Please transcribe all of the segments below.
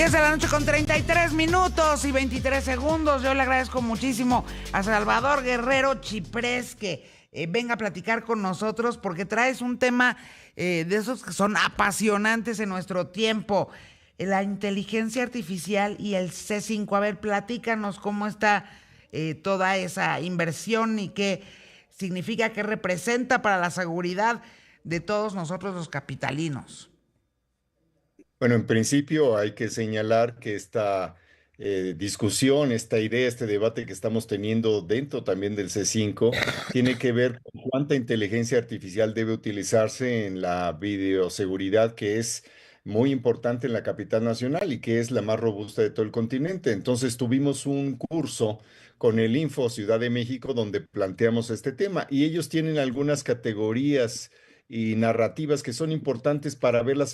10 de la noche con 33 minutos y 23 segundos. Yo le agradezco muchísimo a Salvador Guerrero Chiprés que venga a platicar con nosotros porque traes un tema de esos que son apasionantes en nuestro tiempo. La inteligencia artificial y el C5. A ver, platícanos cómo está toda esa inversión y qué significa, qué representa para la seguridad de todos nosotros los capitalinos. Bueno, en principio hay que señalar que esta discusión, esta idea, este debate que estamos teniendo dentro también del C5 tiene que ver con cuánta inteligencia artificial debe utilizarse en la videoseguridad, que es muy importante en la capital nacional y que es la más robusta de todo el continente. Entonces tuvimos un curso con el Info Ciudad de México donde planteamos este tema y ellos tienen algunas categorías y narrativas que son importantes para ver la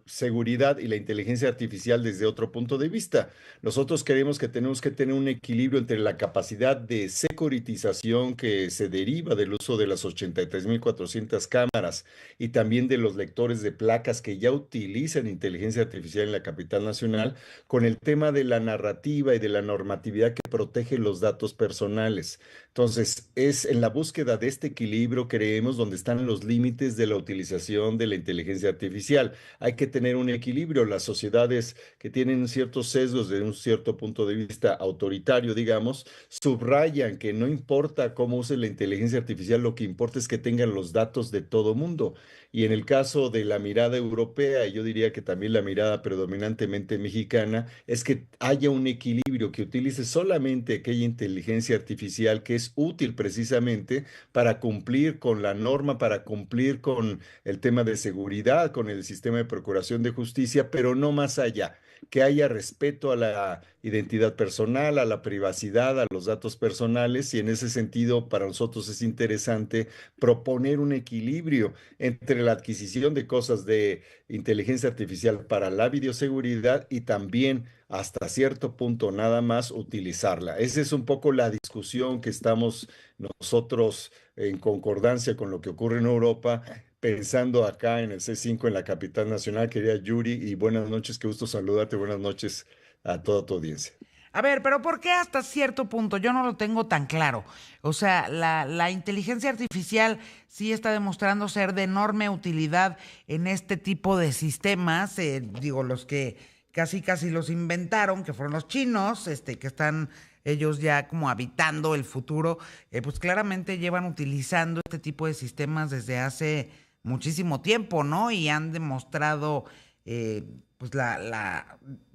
seguridad y la inteligencia artificial desde otro punto de vista. Nosotros creemos que tenemos que tener un equilibrio entre la capacidad de securitización que se deriva del uso de las 83.400 cámaras y también de los lectores de placas que ya utilizan inteligencia artificial en la capital nacional, con el tema de la narrativa y de la normatividad que protege los datos personales. Entonces, es en la búsqueda de este equilibrio, creemos, donde están los límites de la utilización de la inteligencia artificial. Hay que tener un equilibrio. Las sociedades que tienen ciertos sesgos de un cierto punto de vista autoritario, digamos, subrayan que no importa cómo use la inteligencia artificial, lo que importa es que tengan los datos de todo mundo. Y en el caso de la mirada europea, y yo diría que también la mirada predominantemente mexicana, es que haya un equilibrio, que utilice solamente aquella inteligencia artificial que es útil precisamente para cumplir con la norma, para cumplir con el tema de seguridad, con el sistema de procuración de justicia, pero no más allá. Que haya respeto a la identidad personal, a la privacidad, a los datos personales, y en ese sentido para nosotros es interesante proponer un equilibrio entre la adquisición de cosas de inteligencia artificial para la videoseguridad y también hasta cierto punto nada más utilizarla. Esa es un poco la discusión que estamos nosotros en concordancia con lo que ocurre en Europa, pensando acá en el C5 en la capital nacional. Querida Yuri, y buenas noches, qué gusto saludarte, buenas noches a toda tu audiencia. A ver, pero ¿por qué hasta cierto punto? Yo no lo tengo tan claro. O sea, la inteligencia artificial sí está demostrando ser de enorme utilidad en este tipo de sistemas. Digo, los que casi los inventaron, que fueron los chinos, que están ellos ya como habitando el futuro, pues claramente llevan utilizando este tipo de sistemas desde hace muchísimo tiempo, ¿no? Y han demostrado, eh, pues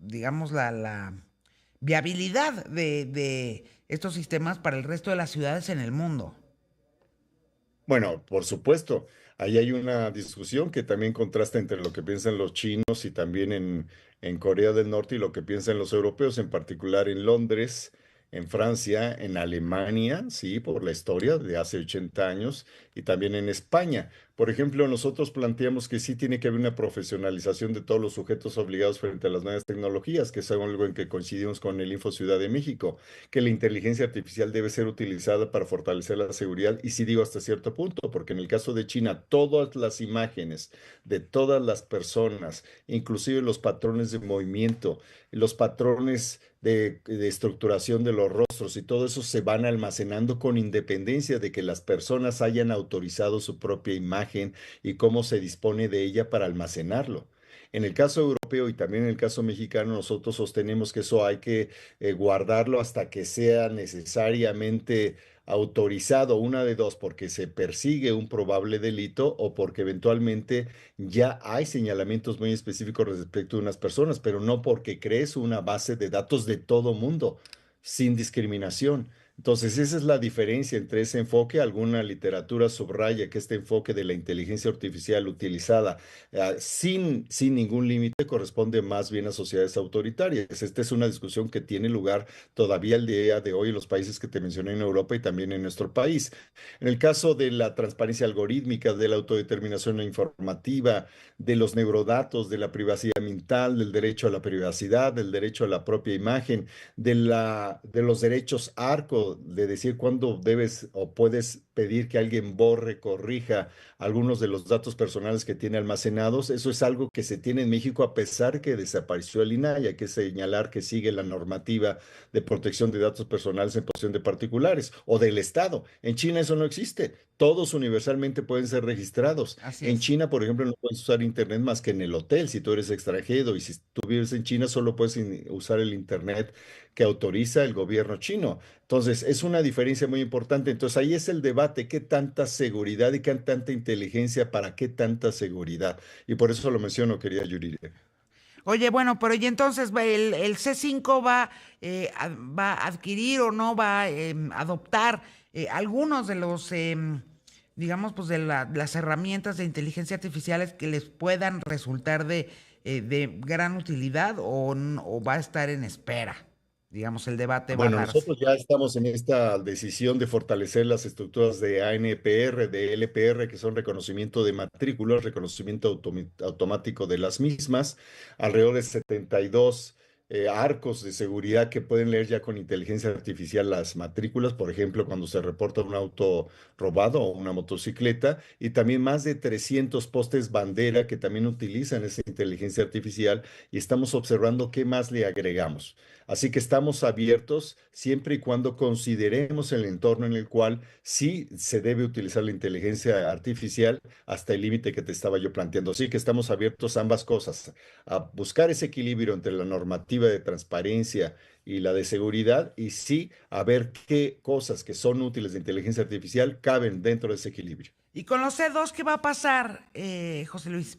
digamos, la viabilidad de estos sistemas para el resto de las ciudades en el mundo. Bueno, por supuesto, ahí hay una discusión que también contrasta entre lo que piensan los chinos y también en Corea del Norte y lo que piensan los europeos, en particular en Londres, en Francia, en Alemania, sí, por la historia de hace 80 años, y también en España. Por ejemplo, nosotros planteamos que sí tiene que haber una profesionalización de todos los sujetos obligados frente a las nuevas tecnologías, que es algo en que coincidimos con el Info Ciudad de México, que la inteligencia artificial debe ser utilizada para fortalecer la seguridad, y sí digo hasta cierto punto, porque en el caso de China, todas las imágenes de todas las personas, inclusive los patrones de movimiento, los patrones de estructuración de los rostros y todo eso se van almacenando con independencia de que las personas hayan autorizado su propia imagen y cómo se dispone de ella para almacenarlo. En el caso europeo y también en el caso mexicano, nosotros sostenemos que eso hay que guardarlo hasta que sea necesariamente autorizado, una de dos, porque se persigue un probable delito o porque eventualmente ya hay señalamientos muy específicos respecto de unas personas, pero no porque crees una base de datos de todo mundo, sin discriminación. Entonces, esa es la diferencia entre ese enfoque. Alguna literatura subraya que este enfoque de la inteligencia artificial utilizada sin ningún límite corresponde más bien a sociedades autoritarias. Esta es una discusión que tiene lugar todavía el día de hoy en los países que te mencioné en Europa y también en nuestro país. En el caso de la transparencia algorítmica, de la autodeterminación informativa, de los neurodatos, de la privacidad mental, del derecho a la privacidad, del derecho a la propia imagen, de los derechos ARCO, de decir cuándo debes o puedes pedir que alguien borre, corrija algunos de los datos personales que tiene almacenados. Eso es algo que se tiene en México a pesar que desapareció el INAI. Hay que señalar que sigue la normativa de protección de datos personales en posesión de particulares o del Estado. En China eso no existe. Todos universalmente pueden ser registrados. Así En es. China, por ejemplo, no puedes usar internet más que en el hotel si tú eres extranjero, y si tú vives en China solo puedes usar el internet que autoriza el gobierno chino. Entonces, es una diferencia muy importante. Entonces, ahí es el debate, qué tanta seguridad y qué tanta inteligencia para qué tanta seguridad. Y por eso lo menciono, querida Yuridia. Oye, bueno, pero y entonces el C5 va a adquirir o no va a adoptar algunos de los, digamos, pues las herramientas de inteligencia artificiales que les puedan resultar de gran utilidad o va a estar en espera. Digamos, el debate va a Bueno, darse. nosotros ya estamos en esta decisión de fortalecer las estructuras de ANPR, de LPR, que son reconocimiento de matrículas, reconocimiento automático de las mismas, alrededor de 72 arcos de seguridad que pueden leer ya con inteligencia artificial las matrículas, por ejemplo, cuando se reporta un auto robado o una motocicleta, y también más de 300 postes bandera que también utilizan esa inteligencia artificial, y estamos observando qué más le agregamos. Así que estamos abiertos siempre y cuando consideremos el entorno en el cual sí se debe utilizar la inteligencia artificial hasta el límite que te estaba yo planteando. Así que estamos abiertos a ambas cosas, a buscar ese equilibrio entre la normativa de transparencia y la de seguridad, y sí a ver qué cosas que son útiles de inteligencia artificial caben dentro de ese equilibrio. Y con los C2, ¿qué va a pasar, José Luis?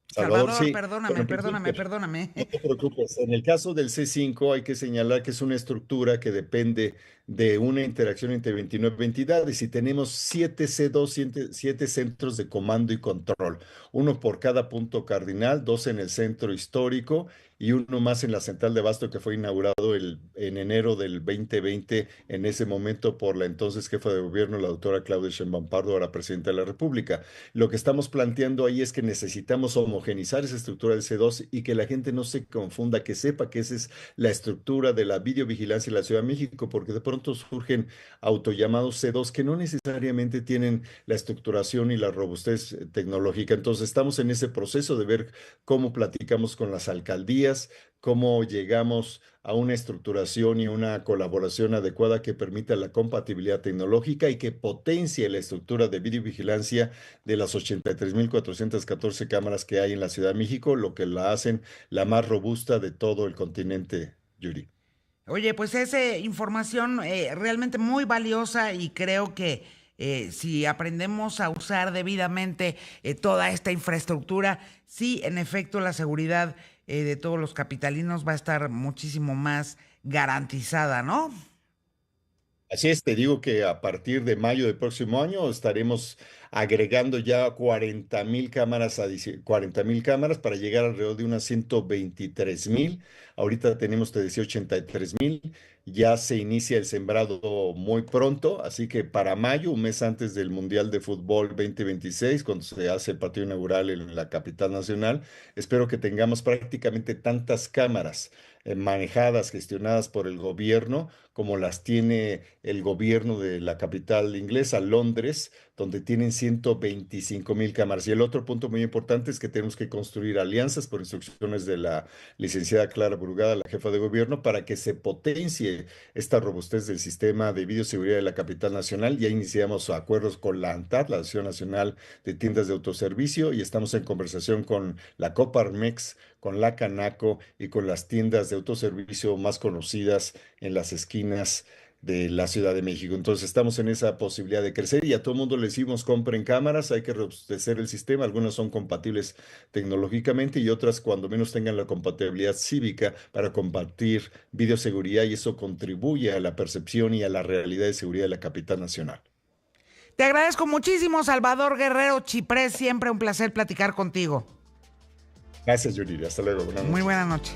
Salvador, Salvador, sí. Bueno, perdóname, en perdóname, principio, perdóname. no te preocupes. En el caso del C5 hay que señalar que es una estructura que depende de una interacción entre 29 entidades, y tenemos 7 C2, siete centros de comando y control, uno por cada punto cardinal, dos en el centro histórico y uno más en la central de abasto que fue inaugurado en enero del 2020, en ese momento por la entonces jefa de gobierno, la doctora Claudia Sheinbaum Pardo, ahora presidenta de la República. Lo que estamos planteando ahí es que necesitamos homogenizar esa estructura del C2 y que la gente no se confunda, que sepa que esa es la estructura de la videovigilancia en la Ciudad de México, porque de pronto surgen autollamados C2 que no necesariamente tienen la estructuración y la robustez tecnológica. Entonces estamos en ese proceso de ver cómo platicamos con las alcaldías, cómo llegamos a una estructuración y una colaboración adecuada que permita la compatibilidad tecnológica y que potencie la estructura de videovigilancia de las 83.414 cámaras que hay en la Ciudad de México, lo que la hacen la más robusta de todo el continente, Yuri. Oye, pues es información realmente muy valiosa y creo que si aprendemos a usar debidamente toda esta infraestructura, sí, en efecto, la seguridad de todos los capitalinos va a estar muchísimo más garantizada, ¿no? Así es, te digo que a partir de mayo del próximo año estaremos agregando ya 40.000 cámaras, 40.000 cámaras para llegar alrededor de unas 123.000. Ahorita tenemos, te decía, 83.000. Ya se inicia el sembrado muy pronto, así que para mayo, un mes antes del Mundial de Fútbol 2026, cuando se hace el partido inaugural en la capital nacional, espero que tengamos prácticamente tantas cámaras manejadas, gestionadas por el gobierno, como las tiene el gobierno de la capital inglesa, Londres, donde tienen 125.000 cámaras. Y el otro punto muy importante es que tenemos que construir alianzas por instrucciones de la licenciada Clara Brugada, la jefa de gobierno, para que se potencie esta robustez del sistema de videoseguridad de la capital nacional. Ya iniciamos acuerdos con la ANTAD, la Asociación Nacional de Tiendas de Autoservicio, y estamos en conversación con la Coparmex, con la Canaco y con las tiendas de autoservicio más conocidas en las esquinas de la Ciudad de México. Entonces estamos en esa posibilidad de crecer, y a todo mundo le decimos compren cámaras, hay que robustecer el sistema. Algunas son compatibles tecnológicamente y otras cuando menos tengan la compatibilidad cívica para compartir videoseguridad, y eso contribuye a la percepción y a la realidad de seguridad de la capital nacional. Te agradezco muchísimo, Salvador Guerrero Chiprés, siempre un placer platicar contigo. Gracias, Yuri. Hasta luego. Buenas Muy noches. buena noche.